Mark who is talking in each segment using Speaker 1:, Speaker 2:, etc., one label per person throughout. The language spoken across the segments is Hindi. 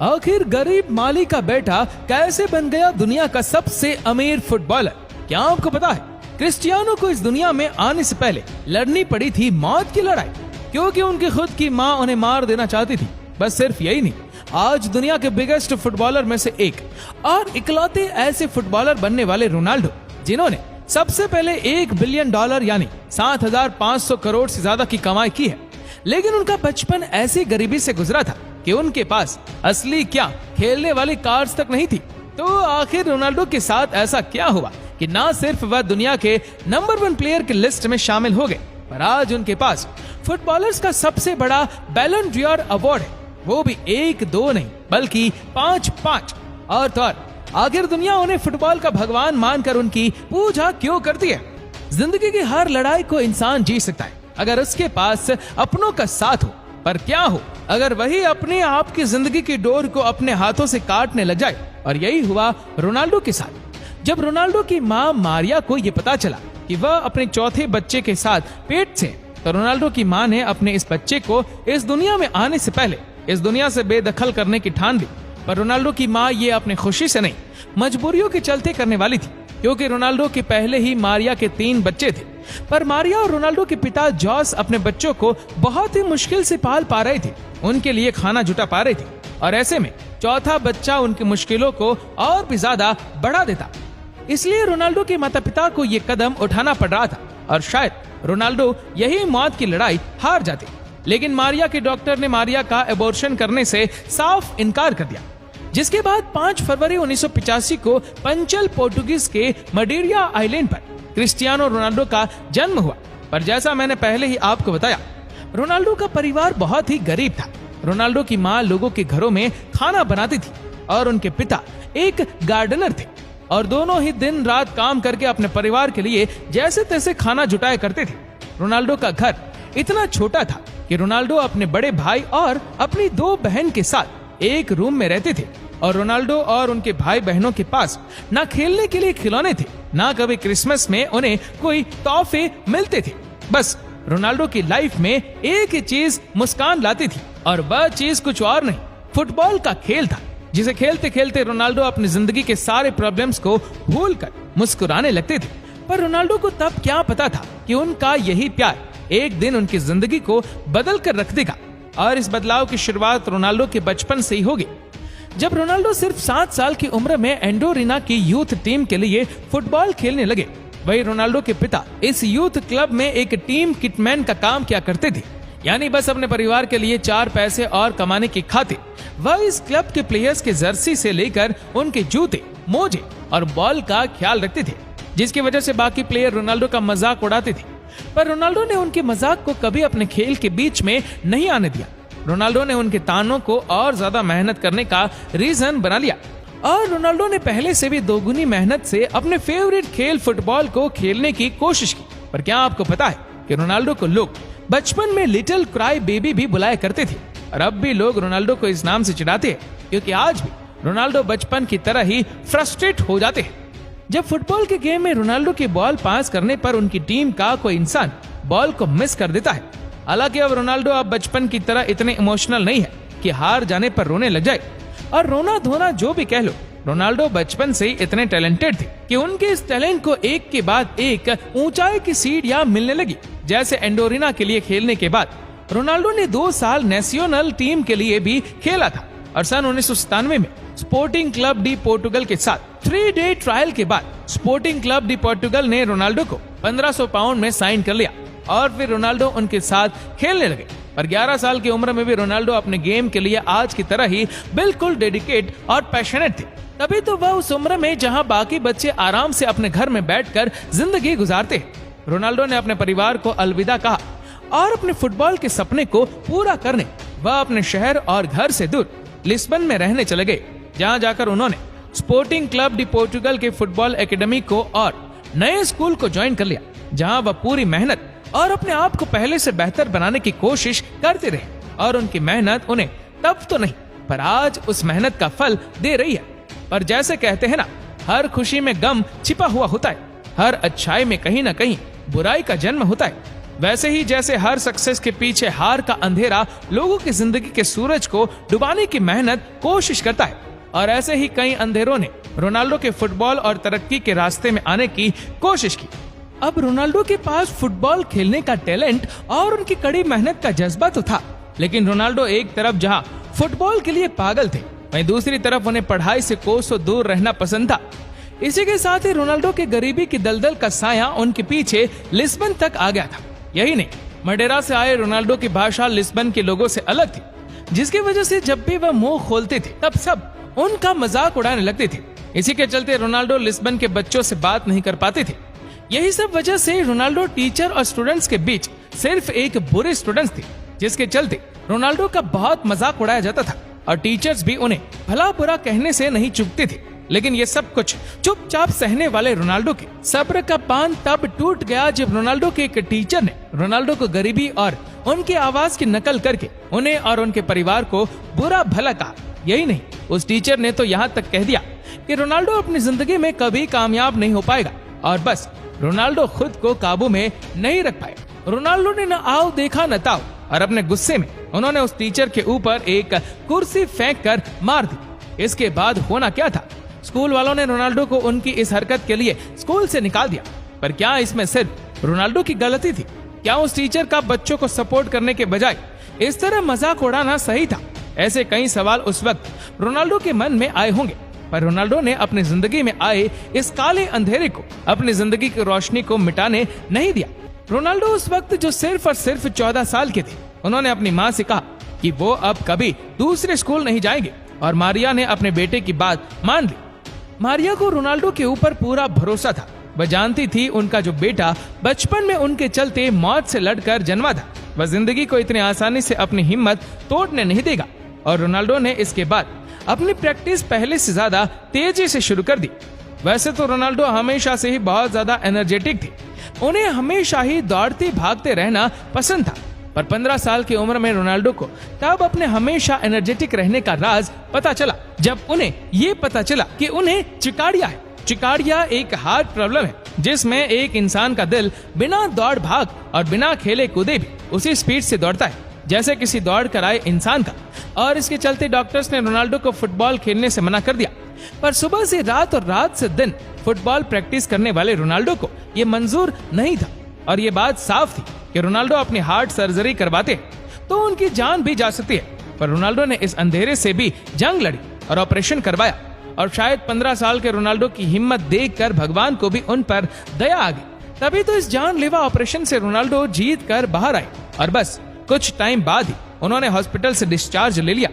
Speaker 1: आखिर गरीब माली का बेटा कैसे बन गया दुनिया का सबसे अमीर फुटबॉलर? क्या आपको पता है क्रिस्टियानो को इस दुनिया में आने से पहले लड़नी पड़ी थी मौत की लड़ाई, क्योंकि उनकी खुद की मां उन्हें मार देना चाहती थी। बस सिर्फ यही नहीं, आज दुनिया के बिगेस्ट फुटबॉलर में से एक और इकलौते ऐसे फुटबॉलर बनने वाले रोनाल्डो, जिन्होंने सबसे पहले $1 बिलियन यानी 7,500 करोड़ से ज्यादा की कमाई की है, लेकिन उनका बचपन ऐसी गरीबी से गुजरा था कि उनके पास असली क्या खेलने वाली कार्ड्स तक नहीं थी। तो आखिर रोनाल्डो के साथ ऐसा क्या हुआ कि ना सिर्फ वह दुनिया के नंबर 1 प्लेयर की लिस्ट में शामिल हो गए, पर आज उनके पास फुटबॉलर्स का सबसे बड़ा बैलन ड'ओर अवार्ड है, वो भी 1-2 नहीं बल्कि 5-5। और तो और आखिर दुनिया उन्हें फुटबॉल का भगवान मानकर उनकी पूजा क्यों करती है? जिंदगी की हर लड़ाई को इंसान जी सकता है अगर उसके पास अपनों का साथ हो, पर क्या हो अगर वही अपने आप की जिंदगी की डोर को अपने हाथों से काटने लग जाए? और यही हुआ रोनाल्डो के साथ। जब रोनाल्डो की मां मारिया को ये पता चला कि वह अपने चौथे बच्चे के साथ पेट से, तो रोनाल्डो की मां ने अपने इस बच्चे को इस दुनिया में आने से पहले इस दुनिया से बेदखल करने की ठान ली। पर रोनाल्डो की मां ये अपने खुशी से नहीं, मजबूरियों के चलते करने वाली थी, क्योंकि रोनाल्डो के पहले ही मारिया के 3 बच्चे थे। पर मारिया और रोनाल्डो के पिता जॉस अपने बच्चों को बहुत ही मुश्किल से पाल पा रहे थे, उनके लिए खाना जुटा पा रहे थे, और ऐसे में चौथा बच्चा उनकी मुश्किलों को और भी ज्यादा बढ़ा देता। इसलिए रोनाल्डो के माता पिता को ये कदम उठाना पड़ रहा था, और शायद रोनाल्डो यही मौत की लड़ाई हार जाते। लेकिन मारिया के डॉक्टर ने मारिया का एबॉर्शन करने से साफ इनकार कर दिया, जिसके बाद 5 फरवरी 1985 को पंचल पोर्टुगीज के मडेरिया आइलैंड पर क्रिस्टियानो रोनाल्डो का जन्म हुआ। पर जैसा मैंने पहले ही आपको बताया, रोनाल्डो का परिवार बहुत ही गरीब था। रोनाल्डो की मां लोगों के घरों में खाना बनाती थी और उनके पिता एक गार्डनर थे, और दोनों ही दिन रात काम करके अपने परिवार के लिए जैसे तैसे खाना जुटाया करते थे। रोनाल्डो का घर इतना छोटा था कि रोनाल्डो अपने बड़े भाई और अपनी 2 बहन के साथ एक रूम में रहते थे, और रोनाल्डो और उनके भाई बहनों के पास ना खेलने के लिए खिलौने थे, ना कभी क्रिसमस में उन्हें कोई तोहफे मिलते थे। बस रोनाल्डो की लाइफ में एक ही चीज मुस्कान लाती थी, और वह चीज कुछ और नहीं, फुटबॉल का खेल था, जिसे खेलते खेलते रोनाल्डो अपनी जिंदगी के सारे प्रॉब्लम्स को भूलकर मुस्कुराने लगते थे। पर रोनाल्डो को तब क्या पता था कि उनका यही प्यार एक दिन उनकी जिंदगी को बदल कर रख देगा। और इस बदलाव की शुरुआत रोनाल्डो के बचपन से ही होगी। जब रोनाल्डो सिर्फ 7 साल की उम्र में एंडोरिना की यूथ टीम के लिए फुटबॉल खेलने लगे, वही रोनाल्डो के पिता इस यूथ क्लब में एक टीम किटमैन का काम किया करते थे, यानी बस अपने परिवार के लिए 4 पैसे और कमाने की खातिर वह इस क्लब के प्लेयर्स के जर्सी से लेकर उनके जूते, मोजे और बॉल का ख्याल रखते थे, जिसकी वजह से बाकी प्लेयर रोनाल्डो का मजाक उड़ाते थे। पर रोनाल्डो ने उनके मजाक को कभी अपने खेल के बीच में नहीं आने दिया। रोनाल्डो ने उनके तानों को और ज्यादा मेहनत करने का रीजन बना लिया, और रोनाल्डो ने पहले से भी दोगुनी मेहनत से अपने फेवरेट खेल फुटबॉल को खेलने की कोशिश की। पर क्या आपको पता है कि रोनाल्डो को लोग बचपन में लिटिल क्राई बेबी भी बुलाया करते थे, और अब भी लोग रोनाल्डो को इस नाम से चिढ़ाते हैं, क्योंकि आज भी रोनाल्डो बचपन की तरह ही फ्रस्ट्रेट हो जाते हैं। जब फुटबॉल के गेम में रोनाल्डो की बॉल पास करने पर उनकी टीम का कोई इंसान बॉल को मिस कर देता है। हालांकि अब रोनाल्डो अब बचपन की तरह इतने इमोशनल नहीं है कि हार जाने पर रोने लग जाए, और रोना धोना जो भी कह लो, रोनाल्डो बचपन से ही इतने टैलेंटेड थे कि उनके इस टैलेंट को एक के बाद एक ऊंचाई की सीढ़ियां मिलने लगी। जैसे एंडोरिना के लिए खेलने के बाद रोनाल्डो ने 2 साल नेशनल टीम के लिए भी खेला था, और सन 1997 में स्पोर्टिंग क्लब डी पोर्टुगल के साथ 3 डे ट्रायल के बाद स्पोर्टिंग क्लब डी पोर्टुगल ने रोनाल्डो को 1500 पाउंड में साइन कर लिया, और फिर रोनाल्डो उनके साथ खेलने लगे। पर 11 साल की उम्र में भी रोनाल्डो अपने गेम के लिए आज की तरह ही बिल्कुल डेडिकेट और पैशनेट थे। तभी तो वह उस उम्र में जहां बाकी बच्चे आराम से अपने घर में बैठकर जिंदगी गुजारते हैं, रोनाल्डो ने अपने परिवार को अलविदा कहा और अपने फुटबॉल के सपने को पूरा करने वह अपने शहर और घर से दूर लिस्बन में रहने चले गए, जहां जाकर उन्होंने स्पोर्टिंग क्लब डी पोर्टुगल के फुटबॉल एकेडमी को और नए स्कूल को ज्वाइन कर लिया, जहां वह पूरी मेहनत और अपने आप को पहले से बेहतर बनाने की कोशिश करते रहे। और उनकी मेहनत उन्हें तब तो नहीं, पर आज उस मेहनत का फल दे रही है। पर जैसे कहते हैं ना, हर खुशी में गम छिपा हुआ होता है, हर अच्छाई में कहीं ना कहीं बुराई का जन्म होता है। वैसे ही जैसे हर सक्सेस के पीछे हार का अंधेरा लोगों की जिंदगी के सूरज को डुबाने की मेहनत कोशिश करता है, और ऐसे ही कई अंधेरों ने रोनाल्डो के फुटबॉल और तरक्की के रास्ते में आने की कोशिश की। अब रोनाल्डो के पास फुटबॉल खेलने का टैलेंट और उनकी कड़ी मेहनत का जज्बा तो था, लेकिन रोनाल्डो एक तरफ जहां फुटबॉल के लिए पागल थे, वहीं दूसरी तरफ उन्हें पढ़ाई से कोसों दूर रहना पसंद था। इसी के साथ ही रोनाल्डो के गरीबी की दलदल का साया उनके पीछे लिस्बन तक आ गया था। यही नहीं, मडेरा से आए रोनाल्डो की भाषा लिस्बन के लोगों से अलग थी, जिसकी वजह से जब भी वह मुंह खोलते थे तब सब उनका मजाक उड़ाने लगते थे। इसी के चलते रोनाल्डो लिस्बन के बच्चों से बात नहीं कर पाते थे। यही सब वजह से रोनाल्डो टीचर और स्टूडेंट्स के बीच सिर्फ एक बुरे स्टूडेंट्स थे, जिसके चलते रोनाल्डो का बहुत मजाक उड़ाया जाता था और टीचर्स भी उन्हें भला बुरा कहने से नहीं चूकते थे। लेकिन ये सब कुछ चुपचाप सहने वाले रोनाल्डो के सब्र का बांध तब टूट गया जब रोनाल्डो के एक टीचर ने रोनाल्डो को गरीबी और उनके आवाज की नकल करके उन्हें और उनके परिवार को बुरा भला कहा। यही नहीं, उस टीचर ने तो यहाँ तक कह दिया कि रोनाल्डो अपनी जिंदगी में कभी कामयाब नहीं हो पाएगा, और बस रोनाल्डो खुद को काबू में नहीं रख पाए। रोनाल्डो ने न आओ देखा न ताओ, और अपने गुस्से में उन्होंने उस टीचर के ऊपर एक कुर्सी फेंक कर मार दी। इसके बाद होना क्या था, स्कूल वालों ने रोनाल्डो को उनकी इस हरकत के लिए स्कूल से निकाल दिया। पर क्या इसमें सिर्फ रोनाल्डो की गलती थी? क्या उस टीचर का बच्चों को सपोर्ट करने के बजाय इस तरह मजाक उड़ाना सही था? ऐसे कई सवाल उस वक्त रोनाल्डो के मन में आए होंगे, पर रोनाल्डो ने अपनी जिंदगी में आए इस काले अंधेरे को अपनी जिंदगी की रोशनी को मिटाने नहीं दिया। रोनाल्डो उस वक्त जो सिर्फ और सिर्फ 14 साल के थे, उन्होंने अपनी माँ से कहा कि वो अब कभी दूसरे स्कूल नहीं जाएंगे, और मारिया ने अपने बेटे की बात मान ली। मारिया को रोनाल्डो के ऊपर पूरा भरोसा था। वह जानती थी उनका जो बेटा बचपन में उनके चलते मौत से लड़कर जन्मा था, वह जिंदगी को इतनी आसानी से अपनी हिम्मत तोड़ने नहीं देगा। और रोनाल्डो ने इसके बाद अपनी प्रैक्टिस पहले से ज्यादा तेजी से शुरू कर दी। वैसे तो रोनाल्डो हमेशा से ही बहुत ज्यादा एनर्जेटिक थे, उन्हें हमेशा ही दौड़ते भागते रहना पसंद था। पर 15 साल की उम्र में रोनाल्डो को तब अपने हमेशा एनर्जेटिक रहने का राज पता चला, जब उन्हें ये पता चला कि उन्हें चिकाड़िया है। चिकाड़िया एक हार्ट प्रॉब्लम है, जिसमें एक इंसान का दिल बिना दौड़ भाग और बिना खेले कूदे भी उसी स्पीड से दौड़ता है जैसे किसी दौड़ कर आए इंसान का। और इसके चलते डॉक्टर्स ने रोनाल्डो को फुटबॉल खेलने से मना कर दिया। पर सुबह से रात और रात से दिन फुटबॉल प्रैक्टिस करने वाले रोनाल्डो को ये मंजूर नहीं था, और ये बात साफ थी कि रोनाल्डो अपनी हार्ट सर्जरी करवाते तो उनकी जान भी जा सकती है। पर रोनाल्डो ने इस अंधेरे से भी जंग लड़ी और ऑपरेशन करवाया, और शायद 15 साल के रोनाल्डो की हिम्मत देखकर भगवान को भी उन पर दया आ गई। तभी तो इस जानलेवा ऑपरेशन से रोनाल्डो जीत कर बाहर आए, और बस कुछ टाइम बाद ही उन्होंने हॉस्पिटल से डिस्चार्ज ले लिया।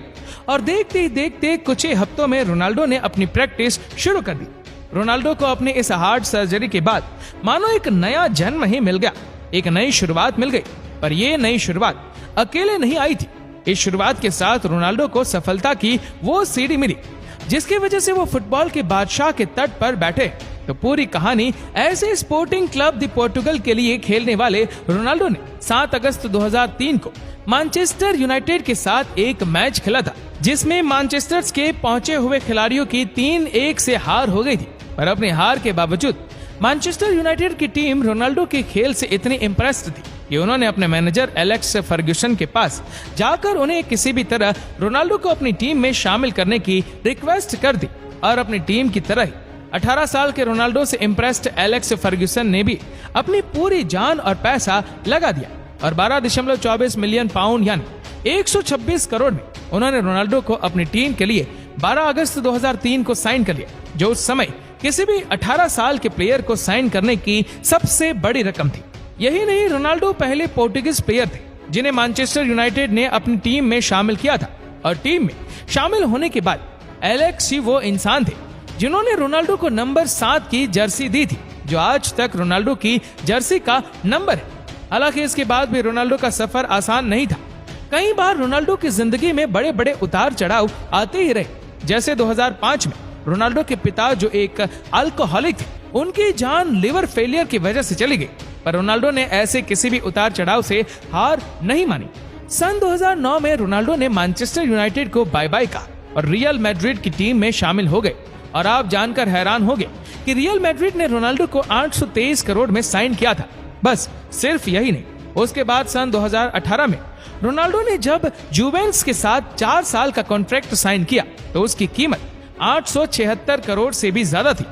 Speaker 1: और देखते ही देखते कुछ ही हफ्तों में रोनाल्डो ने अपनी प्रैक्टिस शुरू कर दी। रोनाल्डो को अपनी इस हार्ट सर्जरी के बाद मानो एक नया जन्म ही मिल गया, एक नई शुरुआत मिल गई। पर ये नई शुरुआत अकेले नहीं आई थी। इस शुरुआत के साथ रोनाल्डो को सफलता की वो सीढ़ी मिली जिसकी वजह से वो फुटबॉल के बादशाह के तट पर बैठे। तो पूरी कहानी ऐसे स्पोर्टिंग क्लब दी पोर्टुगल के लिए खेलने वाले रोनाल्डो ने 7 अगस्त 2003 को मैनचेस्टर यूनाइटेड के साथ एक मैच खेला था, जिसमें मैनचेस्टर के पहुंचे हुए खिलाड़ियों की 3-1 से हार हो गई थी। पर अपनी हार के बावजूद मैनचेस्टर यूनाइटेड की टीम रोनाल्डो के खेल से इतनी इम्प्रेस्ड थी कि उन्होंने अपने मैनेजर एलेक्स फर्ग्यूसन के पास जाकर उन्हें किसी भी तरह रोनाल्डो को अपनी टीम में शामिल करने की रिक्वेस्ट कर दी। और अपनी टीम की तरह ही 18 साल के रोनाल्डो से इम्प्रेस्ड एलेक्स फर्ग्यूसन ने भी अपनी पूरी जान और पैसा लगा दिया, और 12.24 मिलियन पाउंड यानी 126 करोड़ में उन्होंने रोनाल्डो को अपनी टीम के लिए 12 अगस्त 2003 को साइन कर लिया, जो उस समय किसी भी 18 साल के प्लेयर को साइन करने की सबसे बड़ी रकम थी। यही नहीं, रोनाल्डो पहले पोर्टुगीज प्लेयर थे जिन्हें मैनचेस्टर यूनाइटेड ने अपनी टीम में शामिल किया था। और टीम में शामिल होने के बाद एलेक्स ही वो इंसान थे जिन्होंने रोनाल्डो को नंबर 7 की जर्सी दी थी, जो आज तक रोनाल्डो की जर्सी का नंबर है। हालांकि इसके बाद भी रोनाल्डो का सफर आसान नहीं था। कई बार रोनाल्डो की जिंदगी में बड़े बड़े उतार चढ़ाव आते ही रहे। जैसे 2005 में रोनाल्डो के पिता जो एक अल्कोहलिक थे, उनकी जान लिवर फेलियर की वजह से चली गई। पर रोनाल्डो ने ऐसे किसी भी उतार चढ़ाव से हार नहीं मानी। सन 2009 में रोनाल्डो ने मैनचेस्टर यूनाइटेड को बाय बाय कहा और रियल मैड्रिड की टीम में शामिल हो गए। और आप जानकर हैरान होंगे कि रियल मैड्रिड ने रोनाल्डो को 823 करोड़ में साइन किया था। बस सिर्फ यही नहीं, उसके बाद सन 2018 में रोनाल्डो ने जब जुवेंटस के साथ 4 साल का कॉन्ट्रैक्ट साइन किया तो उसकी कीमत 876 करोड़ से भी ज्यादा थी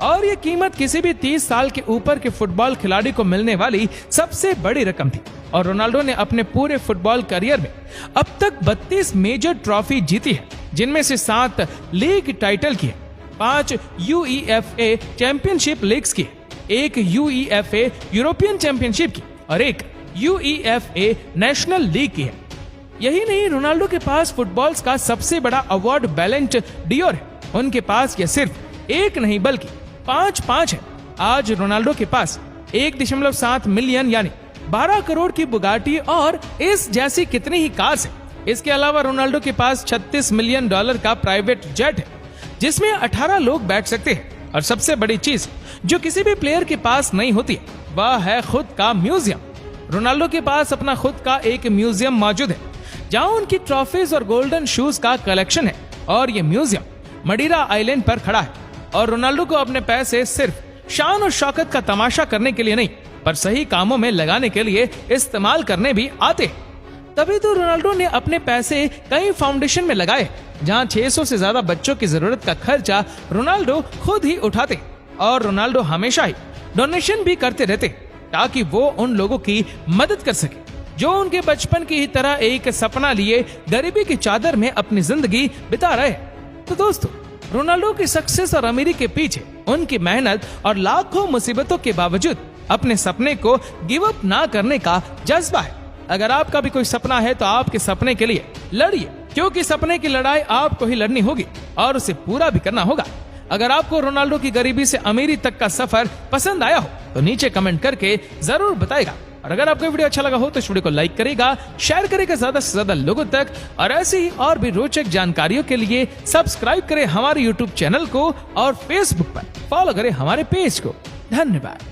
Speaker 1: और ये कीमत किसी भी 30 साल के ऊपर के फुटबॉल खिलाड़ी को मिलने वाली सबसे बड़ी रकम थी। और रोनाल्डो ने अपने पूरे फुटबॉल करियर में अब तक 32 मेजर ट्रॉफी जीती है, जिनमें से 7 लीग टाइटल की है, 5 UEFA चैंपियनशिप लीग्स की, 1 UEFA यूरोपियन चैंपियनशिप की और 1 UEFA नेशनल लीग की है। यही नहीं, रोनाल्डो के पास फुटबॉल्स का सबसे बड़ा अवार्ड बैलन डियोर है। उनके पास यह सिर्फ 1 नहीं बल्कि 5 है। आज रोनाल्डो के पास 1.7 मिलियन यानी 12 करोड़ की बुगाटी और इस जैसी कितनी ही कार्स है। इसके अलावा रोनाल्डो के पास $36 मिलियन का प्राइवेट जेट है, जिसमें 18 लोग बैठ सकते हैं। और सबसे बड़ी चीज जो किसी भी प्लेयर के पास नहीं होती है, वह है खुद का म्यूजियम। रोनाल्डो के पास अपना खुद का एक म्यूजियम मौजूद है, जहां उनकी ट्रॉफीज और गोल्डन शूज का कलेक्शन है। और ये म्यूजियम मडीरा आइलैंड पर खड़ा है। और रोनाल्डो को अपने पैसे सिर्फ शान और शौकत का तमाशा करने के लिए नहीं, पर सही कामों में लगाने के लिए इस्तेमाल करने भी आते हैं। तभी तो रोनाल्डो ने अपने पैसे कई फाउंडेशन में लगाए, जहां 600 से ज्यादा बच्चों की जरूरत का खर्चा रोनाल्डो खुद ही उठाते। और रोनाल्डो हमेशा ही डोनेशन भी करते रहते ताकि वो उन लोगों की मदद कर सके जो उनके बचपन की ही तरह एक सपना लिए गरीबी की चादर में अपनी जिंदगी बिता रहे। तो दोस्तों, रोनाल्डो की सक्सेस और अमीरी के पीछे उनकी मेहनत और लाखों मुसीबतों के बावजूद अपने सपने को गिव अप ना करने का जज्बा है। अगर आपका भी कोई सपना है तो आपके सपने के लिए लड़िए, क्योंकि सपने की लड़ाई आपको ही लड़नी होगी और उसे पूरा भी करना होगा। अगर आपको रोनाल्डो की गरीबी से अमीरी तक का सफर पसंद आया हो तो नीचे कमेंट करके जरूर बताएगा। और अगर आपको वीडियो अच्छा लगा हो तो इस वीडियो को लाइक करेगा, शेयर करेगा ज्यादा से ज्यादा लोगों तक। और ऐसी ही और भी रोचक जानकारियों के लिए सब्सक्राइब करें हमारे YouTube चैनल को और Facebook पर फॉलो करें हमारे पेज को। धन्यवाद।